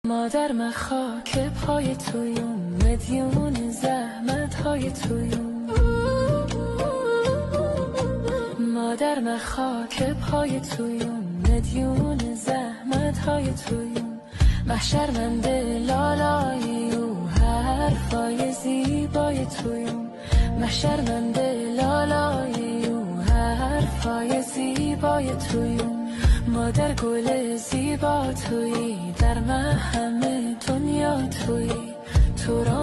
مادر من خاک پای تویم، مدیون زحمت های تویم. مادر من خاک پای تویم، مدیون زحمت های تویم. محشر من لالایی و حرفای زیبای تویم. محشر من لالایی و حرفای زیبای تویم. مادر گل زیبا تویی، در من همه دنیا تویی. تو را